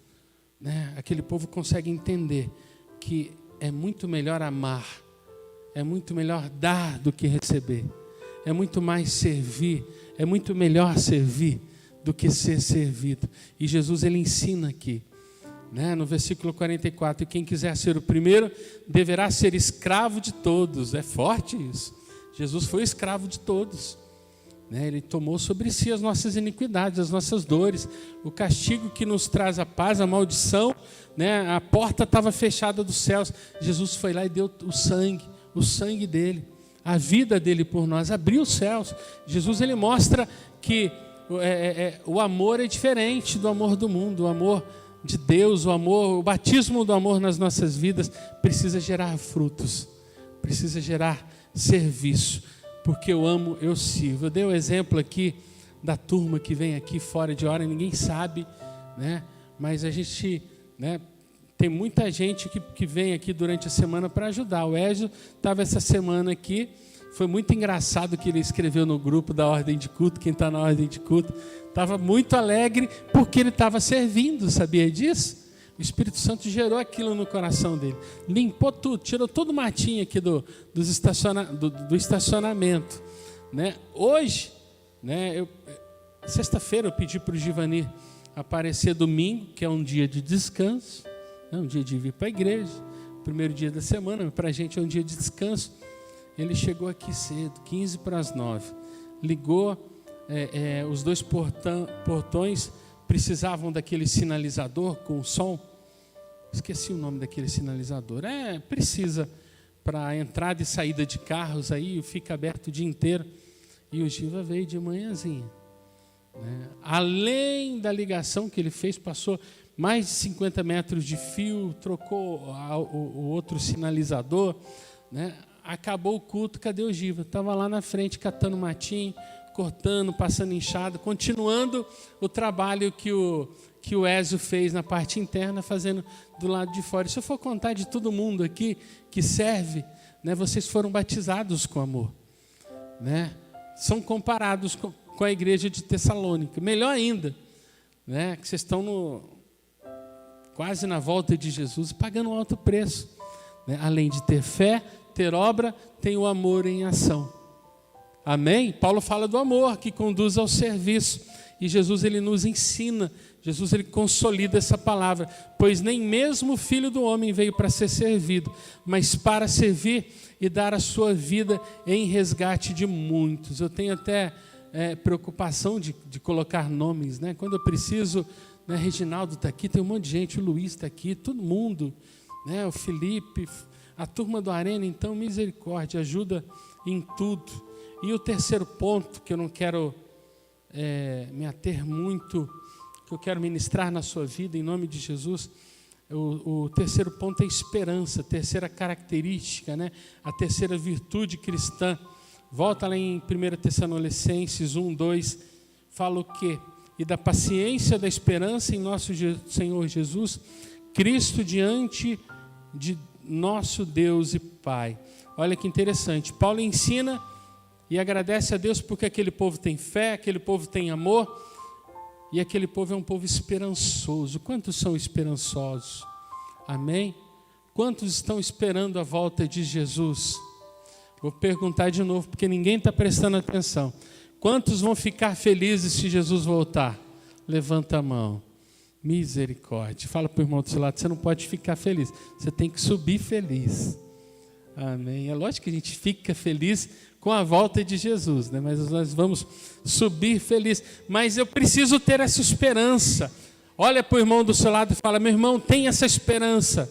né? Aquele povo consegue entender que é muito melhor amar, é muito melhor dar do que receber, é muito mais servir, é muito melhor servir do que ser servido. E Jesus ele ensina aqui, né, no versículo 44, e quem quiser ser o primeiro deverá ser escravo de todos. É forte isso. Jesus foi escravo de todos, né? Ele tomou sobre si as nossas iniquidades, as nossas dores, o castigo que nos traz a paz, a maldição, né? A porta estava fechada dos céus. Jesus foi lá e deu o sangue dele, a vida dele por nós, abriu os céus. Jesus, ele mostra que o amor é diferente do amor do mundo, o amor de Deus, o batismo do amor nas nossas vidas precisa gerar frutos, precisa gerar serviço, porque eu amo, eu sirvo. Eu dei o exemplo aqui da turma que vem aqui fora de hora, ninguém sabe, né? Mas a gente, né, tem muita gente que vem aqui durante a semana para ajudar. O Ézio estava essa semana aqui, foi muito engraçado que ele escreveu no grupo da Ordem de Culto, quem está na Ordem de Culto, estava muito alegre porque ele estava servindo, sabia disso? O Espírito Santo gerou aquilo no coração dele, limpou tudo, tirou todo o matinho aqui do estacionamento, né? Hoje, né, sexta-feira eu pedi para o Givanni aparecer domingo, que é um dia de descanso, né, um dia de vir para a igreja, primeiro dia da semana, para a gente é um dia de descanso. Ele chegou aqui cedo, 8:45, ligou, os dois portões precisavam daquele sinalizador com som, esqueci o nome daquele sinalizador, precisa para entrada e saída de carros, aí fica aberto o dia inteiro, e o Giva veio de manhãzinha, né? Além da ligação que ele fez, passou mais de 50 metros de fio, trocou o outro sinalizador, né? Acabou o culto, cadê o Giva? Estava lá na frente catando matinho, cortando, passando enxada, continuando o trabalho que o Ézio fez na parte interna, fazendo do lado de fora. Se eu for contar de todo mundo aqui que serve, né, vocês foram batizados com amor, né? São comparados com a igreja de Tessalônica. Melhor ainda, né, que vocês estão quase na volta de Jesus, pagando um alto preço, né? Além de ter fé, ter obra, tem o amor em ação. Amém? Paulo fala do amor que conduz ao serviço. E Jesus, ele nos ensina, Jesus, ele consolida essa palavra. Pois nem mesmo o Filho do Homem veio para ser servido, mas para servir e dar a sua vida em resgate de muitos. Eu tenho até preocupação de colocar nomes, né? Quando eu preciso, né, Reginaldo está aqui, tem um monte de gente, o Luiz está aqui, todo mundo, né? O Felipe, a turma do Arena, então, misericórdia, ajuda em tudo. E o terceiro ponto, que eu não quero me ater muito, que eu quero ministrar na sua vida, em nome de Jesus, o terceiro ponto é esperança, a terceira característica, né? A terceira virtude cristã. Volta lá em 1 Tessalonicenses 1:2, fala o quê? E da paciência da esperança em nosso Senhor Jesus, Cristo diante de nosso Deus e Pai. Olha que interessante, Paulo ensina e agradece a Deus porque aquele povo tem fé, aquele povo tem amor, e aquele povo é um povo esperançoso. Quantos são esperançosos? Amém? Quantos estão esperando a volta de Jesus? Vou perguntar de novo, porque ninguém está prestando atenção. Quantos vão ficar felizes se Jesus voltar? Levanta a mão. Misericórdia. Fala para o irmão do seu lado, você não pode ficar feliz, você tem que subir feliz. Amém. É lógico que a gente fica feliz com a volta de Jesus, né? Mas nós vamos subir feliz. Mas eu preciso ter essa esperança. Olha para o irmão do seu lado e fala, meu irmão, tem essa esperança.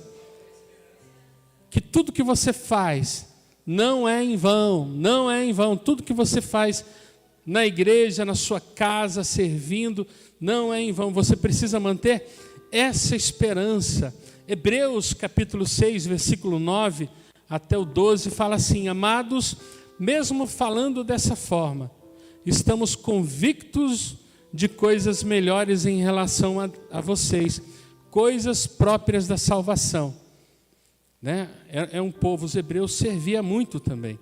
Que tudo que você faz não é em vão, não é em vão. Tudo que você faz na igreja, na sua casa, servindo, não é em vão. Você precisa manter essa esperança. Hebreus capítulo 6, versículo 9 até o 12, fala assim, amados, mesmo falando dessa forma, estamos convictos de coisas melhores em relação a vocês, coisas próprias da salvação. Né? É um povo, os hebreus servia muito também.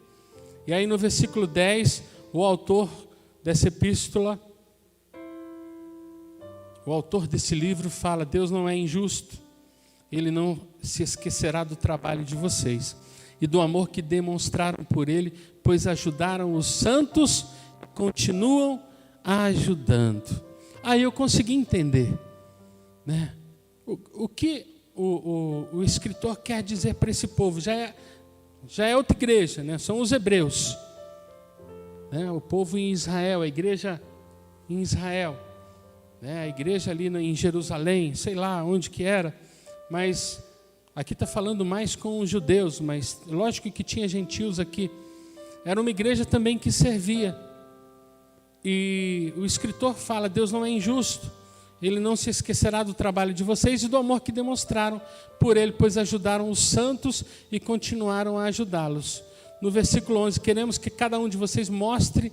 E aí no versículo 10, o autor dessa epístola, o autor desse livro fala, Deus não é injusto, Ele não se esquecerá do trabalho de vocês e do amor que demonstraram por Ele, pois ajudaram os santos, continuam ajudando. Aí eu consegui entender, né? O que o escritor quer dizer para esse povo. Já é outra igreja, né? São os hebreus. né? O povo em Israel, a igreja em Israel, né? A igreja ali em Jerusalém, sei lá onde que era, mas aqui está falando mais com os judeus, mas lógico que tinha gentios aqui. Era uma igreja também que servia. E o escritor fala, Deus não é injusto, Ele não se esquecerá do trabalho de vocês e do amor que demonstraram por Ele, pois ajudaram os santos e continuaram a ajudá-los. No versículo 11, queremos que cada um de vocês mostre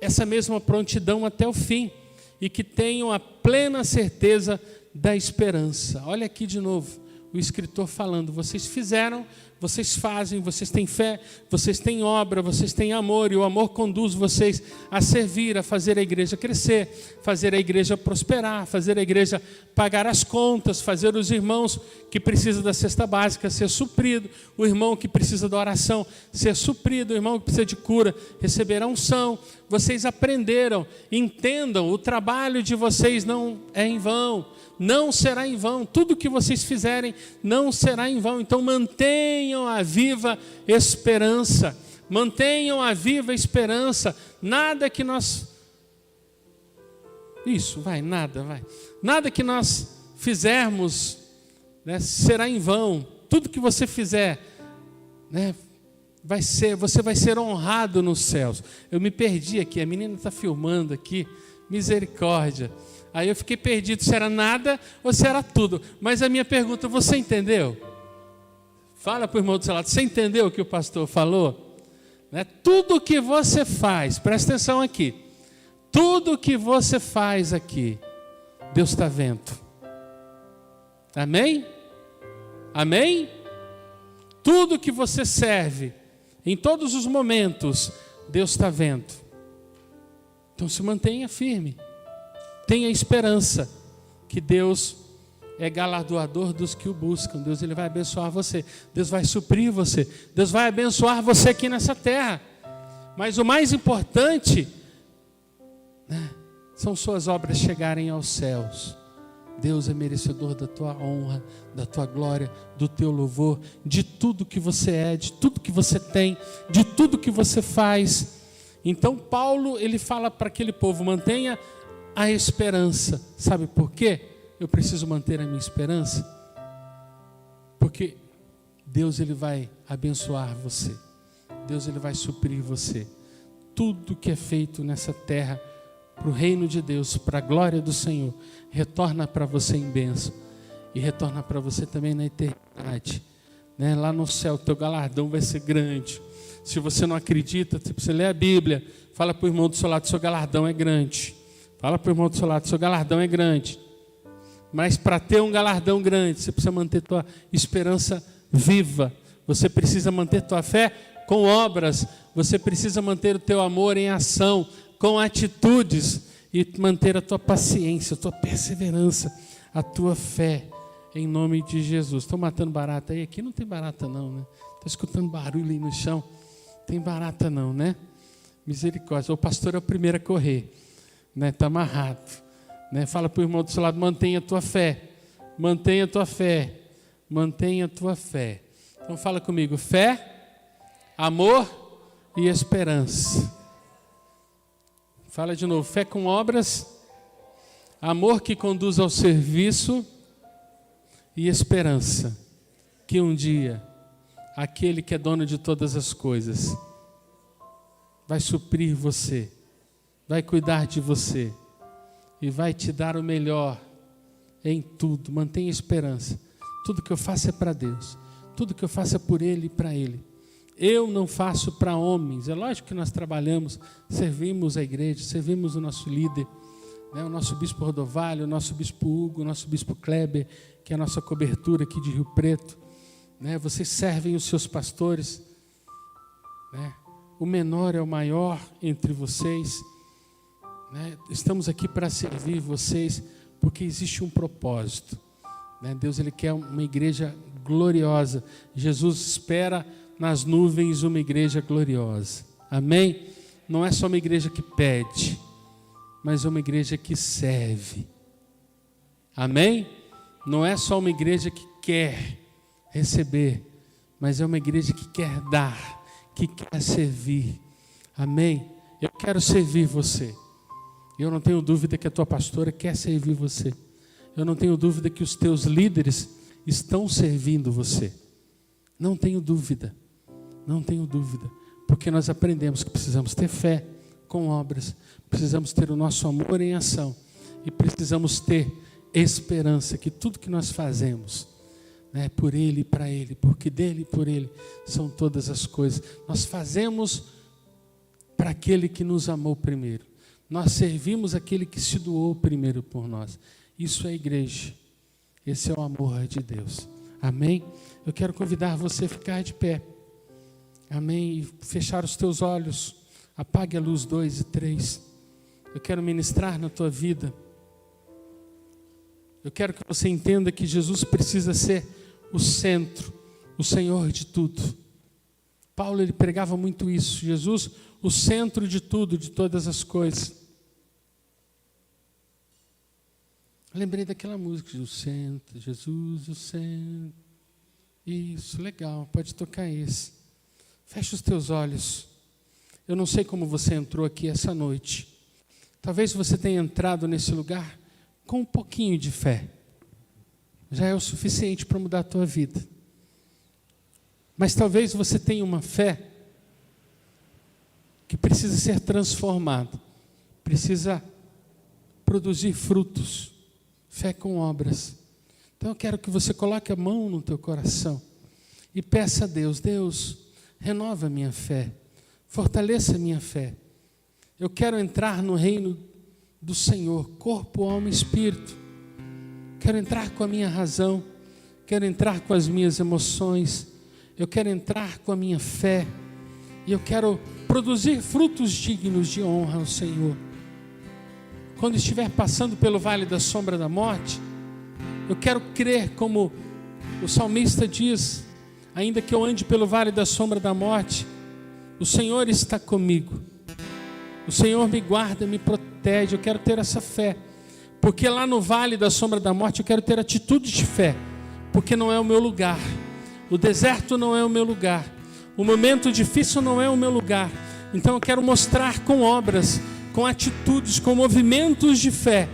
essa mesma prontidão até o fim e que tenham a plena certeza da esperança. Olha aqui de novo o escritor falando, vocês fizeram, vocês fazem, vocês têm fé, vocês têm obra, vocês têm amor, e o amor conduz vocês a servir, a fazer a igreja crescer, fazer a igreja prosperar, fazer a igreja pagar as contas, fazer os irmãos que precisam da cesta básica ser suprido, o irmão que precisa da oração ser suprido, o irmão que precisa de cura receber a unção. Vocês aprenderam, entendam, o trabalho de vocês não é em vão, não será em vão, tudo que vocês fizerem não será em vão. Então mantenham a viva esperança, mantenham a viva esperança. Nada que nós nada que nós fizermos, né, será em vão. Tudo que você fizer, né, você vai ser honrado nos céus. Eu me perdi aqui, a menina está filmando aqui, misericórdia. Aí eu fiquei perdido se era nada ou se era tudo. Mas a minha pergunta, você entendeu? Fala para o irmão do seu lado, você entendeu o que o pastor falou? Né? Tudo que você faz, presta atenção aqui, tudo que você faz aqui, Deus está vendo. Amém? Amém? Tudo que você serve, em todos os momentos, Deus está vendo. Então se mantenha firme. Tenha esperança que Deus é galardoador dos que o buscam. Deus ele vai abençoar você. Deus vai suprir você. Deus vai abençoar você aqui nessa terra. Mas o mais importante, né, são suas obras chegarem aos céus. Deus é merecedor da tua honra, da tua glória, do teu louvor, de tudo que você é, de tudo que você tem, de tudo que você faz. Então Paulo ele fala para aquele povo, mantenha a esperança. Sabe por quê? Eu preciso manter a minha esperança. Porque Deus ele vai abençoar você. Deus ele vai suprir você. Tudo que é feito nessa terra para o reino de Deus, para a glória do Senhor, retorna para você em bênção e retorna para você também na eternidade, né? Lá no céu, teu galardão vai ser grande. Se você não acredita, você lê a Bíblia, fala para o irmão do seu lado, seu galardão é grande. Fala para o irmão do seu lado, seu galardão é grande. Mas para ter um galardão grande, você precisa manter tua esperança viva. Você precisa manter tua fé com obras. Você precisa manter o teu amor em ação, com atitudes. E manter a tua paciência, a tua perseverança, a tua fé. Em nome de Jesus. Estou matando barata aí? Aqui não tem barata não, né? Estou escutando barulho aí no chão. Tem barata não, né? Misericórdia. O pastor é o primeiro a correr. Está amarrado, né? Fala para o irmão do seu lado, mantenha a tua fé, mantenha a tua fé, mantenha a tua fé. Então fala comigo, fé, amor e esperança. Fala de novo, fé com obras, amor que conduz ao serviço e esperança, que um dia aquele que é dono de todas as coisas vai suprir você, vai cuidar de você e vai te dar o melhor em tudo. Mantenha esperança. Tudo que eu faço é para Deus. Tudo que eu faço é por Ele e para Ele. Eu não faço para homens. É lógico que nós trabalhamos, servimos a igreja, servimos o nosso líder, né? O nosso bispo Rodovalho, o nosso bispo Hugo, o nosso bispo Kleber, que é a nossa cobertura aqui de Rio Preto, né? Vocês servem os seus pastores, né? O menor é o maior entre vocês. Estamos aqui para servir vocês porque existe um propósito, né? Deus ele quer uma igreja gloriosa. Jesus espera nas nuvens uma igreja gloriosa. Amém? Não é só uma igreja que pede, mas é uma igreja que serve. Amém? Não é só uma igreja que quer receber, mas é uma igreja que quer dar, que quer servir. Amém? Eu quero servir você. Eu não tenho dúvida que a tua pastora quer servir você. Eu não tenho dúvida que os teus líderes estão servindo você. Não tenho dúvida. Não tenho dúvida. Porque nós aprendemos que precisamos ter fé com obras. Precisamos ter o nosso amor em ação. E precisamos ter esperança que tudo que nós fazemos é por Ele e para Ele. Porque dele e por Ele são todas as coisas. Nós fazemos para aquele que nos amou primeiro. Nós servimos aquele que se doou primeiro por nós. Isso é igreja. Esse é o amor de Deus. Amém? Eu quero convidar você a ficar de pé. Amém? E fechar os teus olhos. Apague a luz 2 e 3. Eu quero ministrar na tua vida. Eu quero que você entenda que Jesus precisa ser o centro, o Senhor de tudo. Paulo, ele pregava muito isso. Jesus, o centro de tudo, de todas as coisas. Eu lembrei daquela música, o centro, Jesus, o centro. Isso, legal, pode tocar esse. Fecha os teus olhos. Eu não sei como você entrou aqui essa noite. Talvez você tenha entrado nesse lugar com um pouquinho de fé. Já é o suficiente para mudar a tua vida. Mas talvez você tenha uma fé que precisa ser transformada. Precisa produzir frutos. Fé com obras. Então eu quero que você coloque a mão no teu coração e peça a Deus, Deus, renova a minha fé, fortaleça a minha fé. Eu quero entrar no reino do Senhor, corpo, alma e espírito. Quero entrar com a minha razão, quero entrar com as minhas emoções, eu quero entrar com a minha fé e eu quero produzir frutos dignos de honra ao Senhor. Quando estiver passando pelo vale da sombra da morte, eu quero crer como o salmista diz, ainda que eu ande pelo vale da sombra da morte, o Senhor está comigo. O Senhor me guarda, me protege. Eu quero ter essa fé. Porque lá no vale da sombra da morte eu quero ter atitude de fé. Porque não é o meu lugar. O deserto não é o meu lugar. O momento difícil não é o meu lugar. Então eu quero mostrar com obras, com atitudes, com movimentos de fé.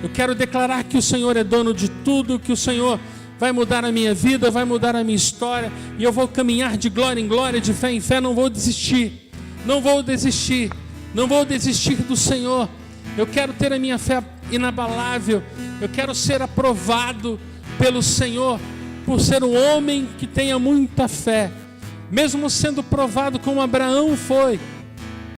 Eu quero declarar que o Senhor é dono de tudo, que o Senhor vai mudar a minha vida, vai mudar a minha história. E eu vou caminhar de glória em glória, de fé em fé. Não vou desistir. Não vou desistir. Não vou desistir do Senhor. Eu quero ter a minha fé inabalável. Eu quero ser aprovado pelo Senhor por ser um homem que tenha muita fé. Mesmo sendo provado como Abraão foi.